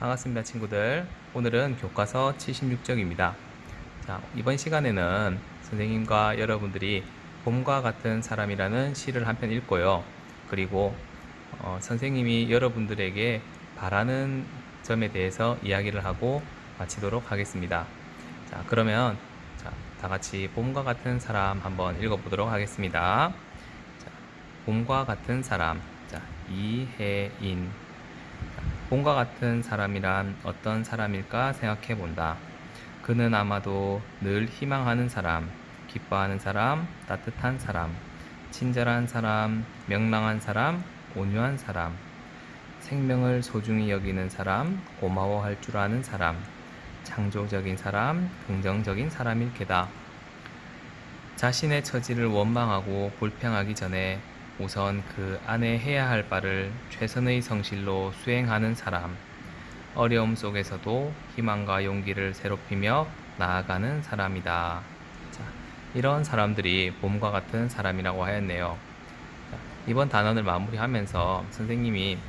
반갑습니다, 친구들. 오늘은 교과서 76쪽입니다. 자, 이번 시간에는 선생님과 여러분들이 봄과 같은 사람이라는 시를 한 편 읽고요. 그리고 선생님이 여러분들에게 바라는 점에 대해서 이야기를 하고 마치도록 하겠습니다. 자, 그러면 다 같이 봄과 같은 사람 한번 읽어보도록 하겠습니다. 자, 봄과 같은 사람. 자, 이혜인. 봄과 같은 사람이란 어떤 사람일까 생각해 본다. 그는 아마도 늘 희망하는 사람, 기뻐하는 사람, 따뜻한 사람, 친절한 사람, 명랑한 사람, 온유한 사람, 생명을 소중히 여기는 사람, 고마워할 줄 아는 사람, 창조적인 사람, 긍정적인 사람일 게다. 자신의 처지를 원망하고 불평하기 전에 우선 그 안에 해야 할 바를 최선의 성실로 수행하는 사람, 어려움 속에서도 희망과 용기를 새롭히며 나아가는 사람이다. 자, 이런 사람들이 봄과 같은 사람이라고 하였네요. 자, 이번 단원을 마무리하면서 선생님이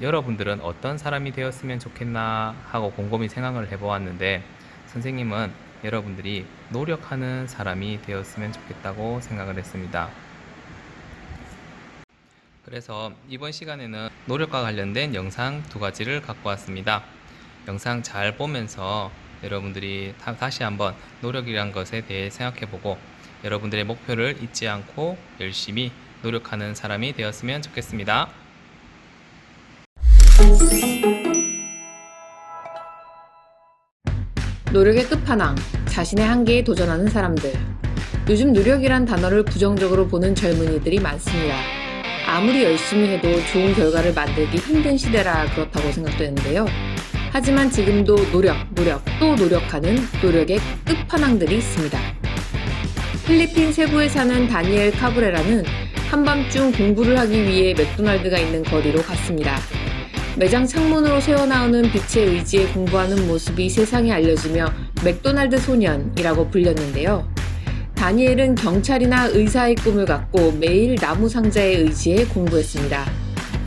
여러분들은 어떤 사람이 되었으면 좋겠나 하고 곰곰이 생각을 해보았는데, 선생님은 여러분들이 노력하는 사람이 되었으면 좋겠다고 생각을 했습니다. 그래서 이번 시간에는 노력과 관련된 영상 두 가지를 갖고 왔습니다. 영상 잘 보면서 여러분들이 다시 한번 노력이란 것에 대해 생각해보고 여러분들의 목표를 잊지 않고 열심히 노력하는 사람이 되었으면 좋겠습니다. 노력의 끝판왕, 자신의 한계에 도전하는 사람들. 요즘 노력이란 단어를 부정적으로 보는 젊은이들이 많습니다. 아무리 열심히 해도 좋은 결과를 만들기 힘든 시대라 그렇다고 생각되는데요. 하지만 지금도 노력, 또 노력하는 노력의 끝판왕들이 있습니다. 필리핀 세부에 사는 다니엘 카브레라는 한밤중 공부를 하기 위해 맥도날드가 있는 거리로 갔습니다. 매장 창문으로 새어나오는 빛의 의지에 공부하는 모습이 세상에 알려지며 맥도날드 소년이라고 불렸는데요. 다니엘은 경찰이나 의사의 꿈을 갖고 매일 나무 상자에 의지해 공부했습니다.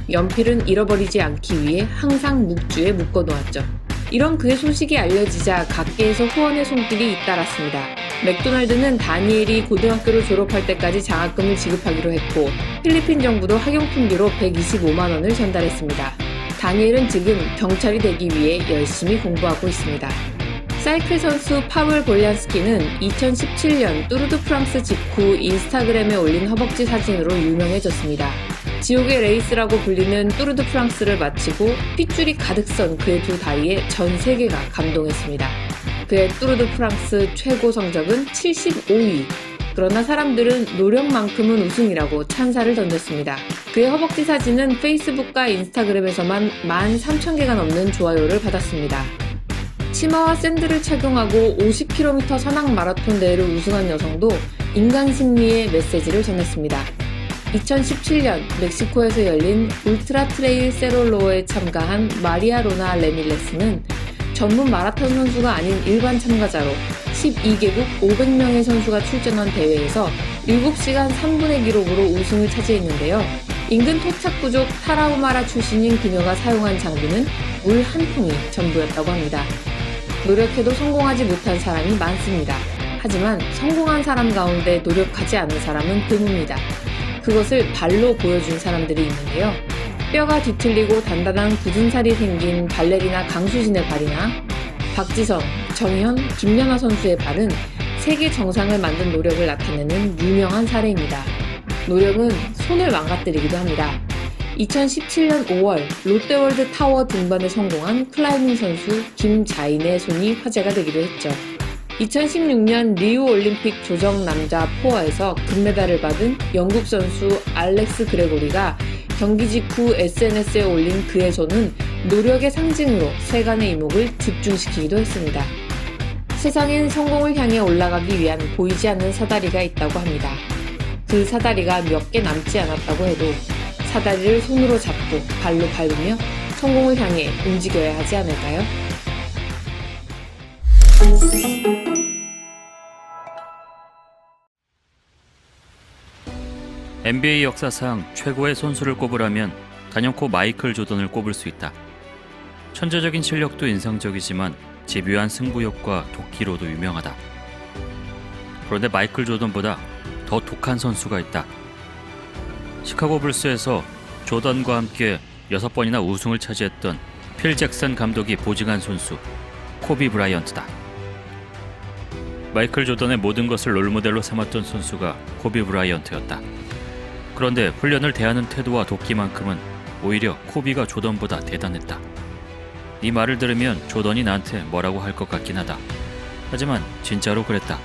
연필은 잃어버리지 않기 위해 항상 묵주에 묶어놓았죠. 이런 그의 소식이 알려지자 각계에서 후원의 손길이 잇따랐습니다. 맥도날드는 다니엘이 고등학교를 졸업할 때까지 장학금을 지급하기로 했고 필리핀 정부도 학용품비로 125만 원을 전달했습니다. 다니엘은 지금 경찰이 되기 위해 열심히 공부하고 있습니다. 사이클 선수 파블 볼리안스키는 2017년 뚜르드 프랑스 직후 인스타그램에 올린 허벅지 사진으로 유명해졌습니다. 지옥의 레이스라고 불리는 뚜르드 프랑스를 마치고 핏줄이 가득 선 그의 두 다리에 전 세계가 감동했습니다. 그의 뚜르드 프랑스 최고 성적은 75위. 그러나 사람들은 노력만큼은 우승이라고 찬사를 던졌습니다. 그의 허벅지 사진은 페이스북과 인스타그램에서만 13,000개가 넘는 좋아요를 받았습니다. 치마와 샌들을 착용하고 50km 산악 마라톤 대회를 우승한 여성도 인간 승리의 메시지를 전했습니다. 2017년 멕시코에서 열린 울트라 트레일 세롤로에 참가한 마리아 로나 레밀레스는 전문 마라톤 선수가 아닌 일반 참가자로 12개국 500명의 선수가 출전한 대회에서 7시간 3분의 기록으로 우승을 차지했는데요. 인근 토착 부족 타라우마라 출신인 그녀가 사용한 장비는 물 한 통이 전부였다고 합니다. 노력해도 성공하지 못한 사람이 많습니다. 하지만 성공한 사람 가운데 노력하지 않은 사람은 드뭅니다. 그것을 발로 보여준 사람들이 있는데요. 뼈가 뒤틀리고 단단한 굳은 살이 생긴 발레리나 강수진의 발이나 박지성, 정현, 김연아 선수의 발은 세계 정상을 만든 노력을 나타내는 유명한 사례입니다. 노력은 손을 망가뜨리기도 합니다. 2017년 5월 롯데월드 타워 등반에 성공한 클라이밍 선수 김자인의 손이 화제가 되기도 했죠. 2016년 리우 올림픽 조정 남자 포어에서 금메달을 받은 영국 선수 알렉스 그레고리가 경기 직후 SNS에 올린 그의 손은 노력의 상징으로 세간의 이목을 집중시키기도 했습니다. 세상엔 성공을 향해 올라가기 위한 보이지 않는 사다리가 있다고 합니다. 그 사다리가 몇 개 남지 않았다고 해도 사다리를 손으로 잡고 발로 밟으며 성공을 향해 움직여야 하지 않을까요? NBA 역사상 최고의 선수를 꼽으라면 단연코 마이클 조던을 꼽을 수 있다. 천재적인 실력도 인상적이지만 집요한 승부욕과 도끼로도 유명하다. 그런데 마이클 조던보다 더 독한 선수가 있다. 시카고 불스에서 조던과 함께 6번이나 우승을 차지했던 필 잭슨 감독이 보증한 선수 코비 브라이언트다. 마이클 조던의 모든 것을 롤모델로 삼았던 선수가 코비 브라이언트였다. 그런데 훈련을 대하는 태도와 도끼만큼은 오히려 코비가 조던보다 대단했다. 이 말을 들으면 조던이 나한테 뭐라고 할 것 같긴 하다. 하지만 진짜로 그랬다.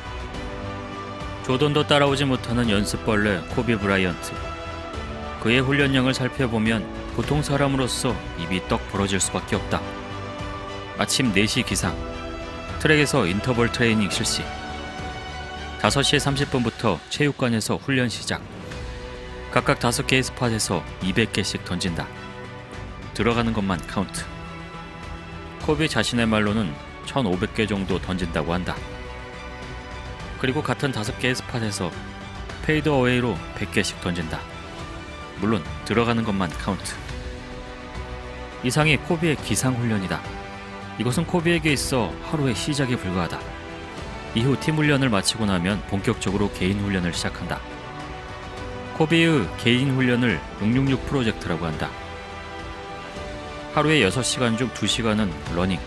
조던도 따라오지 못하는 연습벌레 코비 브라이언트. 그의 훈련량을 살펴보면 보통 사람으로서 입이 떡 벌어질 수밖에 없다. 아침 4시 기상, 트랙에서 인터벌 트레이닝 실시, 5시 30분부터 체육관에서 훈련 시작, 각각 5개의 스팟에서 200개씩 던진다. 들어가는 것만 카운트. 코비 자신의 말로는 1500개 정도 던진다고 한다. 그리고 같은 5개의 스팟에서 페이드 어웨이로 100개씩 던진다. 물론 들어가는 것만 카운트. 이상이 코비의 기상훈련이다. 이것은 코비에게 있어 하루의 시작에 불과하다. 이후 팀 훈련을 마치고 나면 본격적으로 개인 훈련을 시작한다. 코비의 개인 훈련을 666 프로젝트라고 한다. 하루에 6시간 중 2시간은 러닝,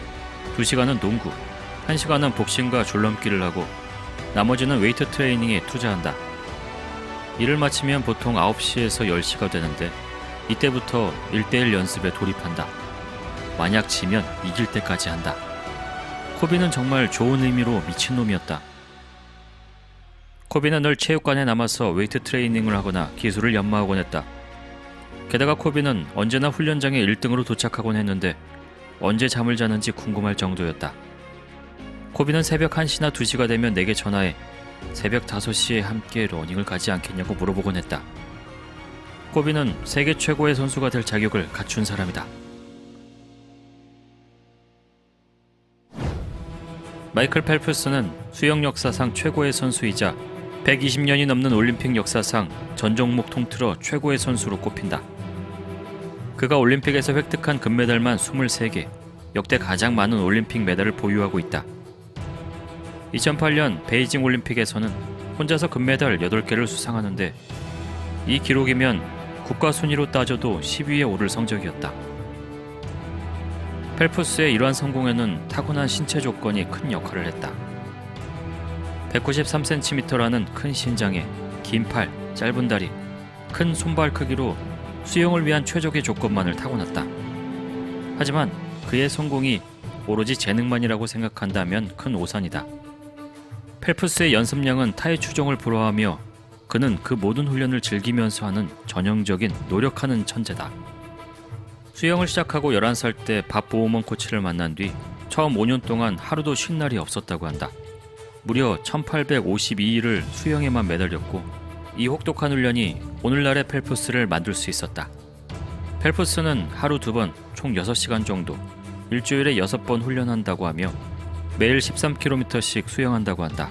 2시간은 농구, 1시간은 복싱과 줄넘기를 하고 나머지는 웨이트 트레이닝에 투자한다. 일을 마치면 보통 9시에서 10시가 되는데 이때부터 1대1 연습에 돌입한다. 만약 지면 이길 때까지 한다. 코비는 정말 좋은 의미로 미친놈이었다. 코비는 늘 체육관에 남아서 웨이트 트레이닝을 하거나 기술을 연마하곤 했다. 게다가 코비는 언제나 훈련장에 1등으로 도착하곤 했는데 언제 잠을 자는지 궁금할 정도였다. 코비는 새벽 1시나 2시가 되면 내게 전화해 새벽 5시에 함께 러닝을 가지 않겠냐고 물어보곤 했다. 코비는 세계 최고의 선수가 될 자격을 갖춘 사람이다. 마이클 펠프스는 수영 역사상 최고의 선수이자 120년이 넘는 올림픽 역사상 전 종목 통틀어 최고의 선수로 꼽힌다. 그가 올림픽에서 획득한 금메달만 23개, 역대 가장 많은 올림픽 메달을 보유하고 있다. 2008년 베이징 올림픽에서는 혼자서 금메달 8개를 수상하는데 이 기록이면 국가 순위로 따져도 10위에 오를 성적이었다. 펠프스의 이러한 성공에는 타고난 신체 조건이 큰 역할을 했다. 193cm라는 큰 신장에 긴 팔, 짧은 다리, 큰 손발 크기로 수영을 위한 최적의 조건만을 타고났다. 하지만 그의 성공이 오로지 재능만이라고 생각한다면 큰 오산이다. 펠프스의 연습량은 타의 추종을 불허하며 그는 그 모든 훈련을 즐기면서 하는 전형적인 노력하는 천재다. 수영을 시작하고 11살 때 밥 보우먼 코치를 만난 뒤 처음 5년 동안 하루도 쉰 날이 없었다고 한다. 무려 1852일을 수영에만 매달렸고 이 혹독한 훈련이 오늘날의 펠프스를 만들 수 있었다. 펠프스는 하루 2번 총 6시간 정도 일주일에 6번 훈련한다고 하며 매일 13km씩 수영한다고 한다.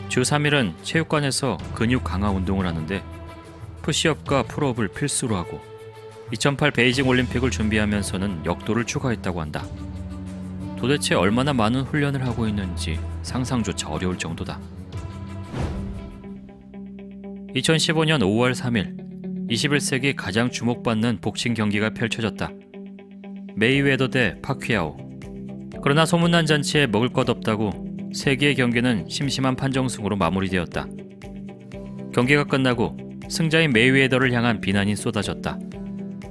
주 3일은 체육관에서 근육 강화 운동을 하는데 푸시업과 풀업을 필수로 하고 2008 베이징 올림픽을 준비하면서는 역도를 추가했다고 한다. 도대체 얼마나 많은 훈련을 하고 있는지 상상조차 어려울 정도다. 2015년 5월 3일 21세기 가장 주목받는 복싱 경기가 펼쳐졌다. 메이웨더 대 파퀴아오. 그러나 소문난 잔치에 먹을 것 없다고 세 개의 경기는 심심한 판정승으로 마무리되었다. 경기가 끝나고 승자인 메이웨더를 향한 비난이 쏟아졌다.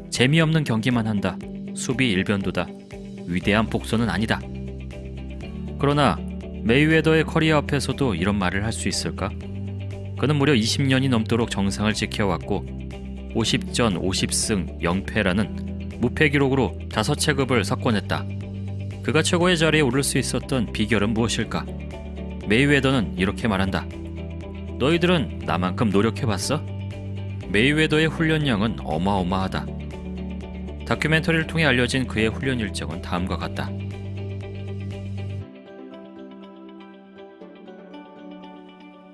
재미없는 경기만 한다. 수비 일변도다. 위대한 복선은 아니다. 그러나 메이웨더의 커리어 앞에서도 이런 말을 할 수 있을까? 그는 무려 20년이 넘도록 정상을 지켜왔고 50전 50승 0패라는 무패 기록으로 5체급을 석권했다. 그가 최고의 자리에 오를 수 있었던 비결은 무엇일까? 메이웨더는 이렇게 말한다. 너희들은 나만큼 노력해봤어? 메이웨더의 훈련량은 어마어마하다. 다큐멘터리를 통해 알려진 그의 훈련 일정은 다음과 같다.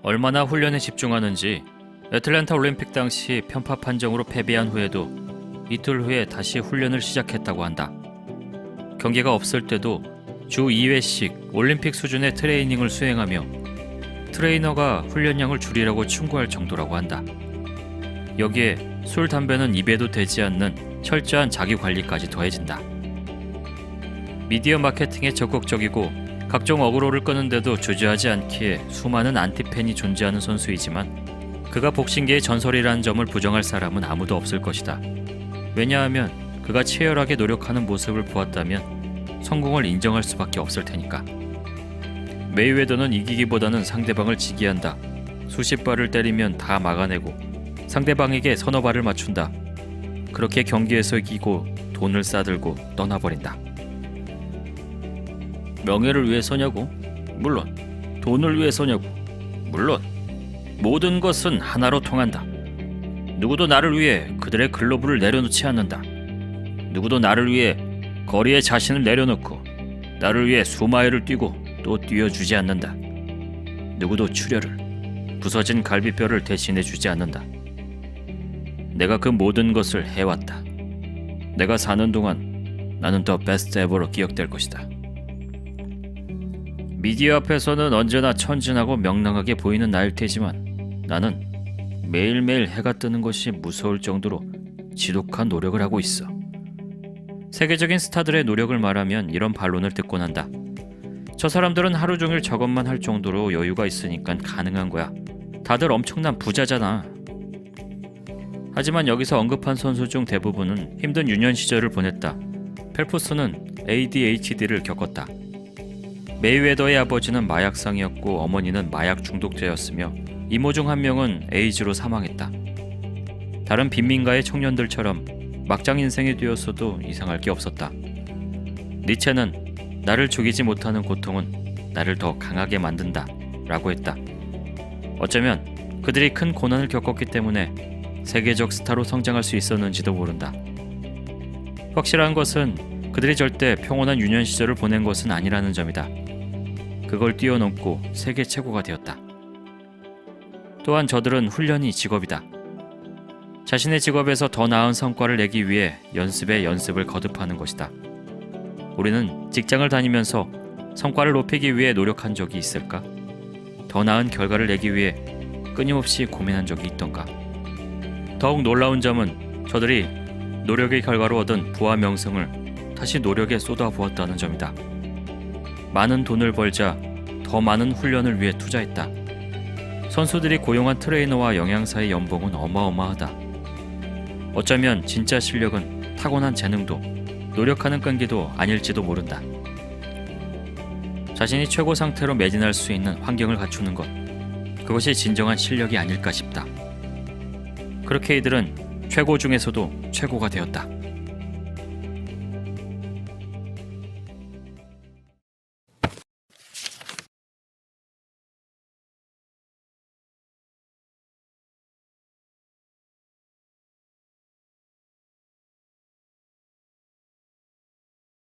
얼마나 훈련에 집중하는지 애틀랜타 올림픽 당시 편파 판정으로 패배한 후에도 이틀 후에 다시 훈련을 시작했다고 한다. 경기가 없을 때도 주 2회씩 올림픽 수준의 트레이닝을 수행하며 트레이너가 훈련량을 줄이라고 충고할 정도라고 한다. 여기에 술, 담배는 입에도 대지 않는 철저한 자기관리까지 더해진다. 미디어 마케팅에 적극적이고 각종 어그로를 끄는데도 주저하지 않기에 수많은 안티팬이 존재하는 선수이지만 그가 복싱계의 전설이라는 점을 부정할 사람은 아무도 없을 것이다. 왜냐하면 그가 치열하게 노력하는 모습을 보았다면 성공을 인정할 수밖에 없을 테니까. 메이웨더는 이기기보다는 상대방을 지게 한다. 수십 발을 때리면 다 막아내고 상대방에게 서너 발을 맞춘다. 그렇게 경기에서 이기고 돈을 싸들고 떠나버린다. 명예를 위해서냐고? 물론. 돈을 위해서냐고? 물론. 모든 것은 하나로 통한다. 누구도 나를 위해 그들의 글러브를 내려놓지 않는다. 누구도 나를 위해 거리에 자신을 내려놓고 나를 위해 수마일을 뛰고 또 뛰어주지 않는다. 누구도 출혈을, 부서진 갈비뼈를 대신해 주지 않는다. 내가 그 모든 것을 해왔다. 내가 사는 동안 나는 더 베스트 에버로 기억될 것이다. 미디어 앞에서는 언제나 천진하고 명랑하게 보이는 나일 테지만 나는 매일매일 해가 뜨는 것이 무서울 정도로 지독한 노력을 하고 있어. 세계적인 스타들의 노력을 말하면 이런 반론을 듣곤 한다. 저 사람들은 하루 종일 저것만 할 정도로 여유가 있으니까 가능한 거야. 다들 엄청난 부자잖아. 하지만 여기서 언급한 선수 중 대부분은 힘든 유년 시절을 보냈다. 펠프스는 ADHD를 겪었다. 메이웨더의 아버지는 마약상이었고 어머니는 마약 중독자였으며 이모 중 한 명은 에이즈로 사망했다. 다른 빈민가의 청년들처럼 막장 인생이 되었어도 이상할 게 없었다. 니체는 나를 죽이지 못하는 고통은 나를 더 강하게 만든다 라고 했다. 어쩌면 그들이 큰 고난을 겪었기 때문에 세계적 스타로 성장할 수 있었는지도 모른다. 확실한 것은 그들이 절대 평온한 유년 시절을 보낸 것은 아니라는 점이다. 그걸 뛰어넘고 세계 최고가 되었다. 또한 저들은 훈련이 직업이다. 자신의 직업에서 더 나은 성과를 내기 위해 연습에 연습을 거듭하는 것이다. 우리는 직장을 다니면서 성과를 높이기 위해 노력한 적이 있을까? 더 나은 결과를 내기 위해 끊임없이 고민한 적이 있던가? 더욱 놀라운 점은 저들이 노력의 결과로 얻은 부와 명성을 다시 노력에 쏟아부었다는 점이다. 많은 돈을 벌자 더 많은 훈련을 위해 투자했다. 선수들이 고용한 트레이너와 영양사의 연봉은 어마어마하다. 어쩌면 진짜 실력은 타고난 재능도 노력하는 끈기도 아닐지도 모른다. 자신이 최고 상태로 매진할 수 있는 환경을 갖추는 것, 그것이 진정한 실력이 아닐까 싶다. 그렇게 이들은 최고 중에서도 최고가 되었다.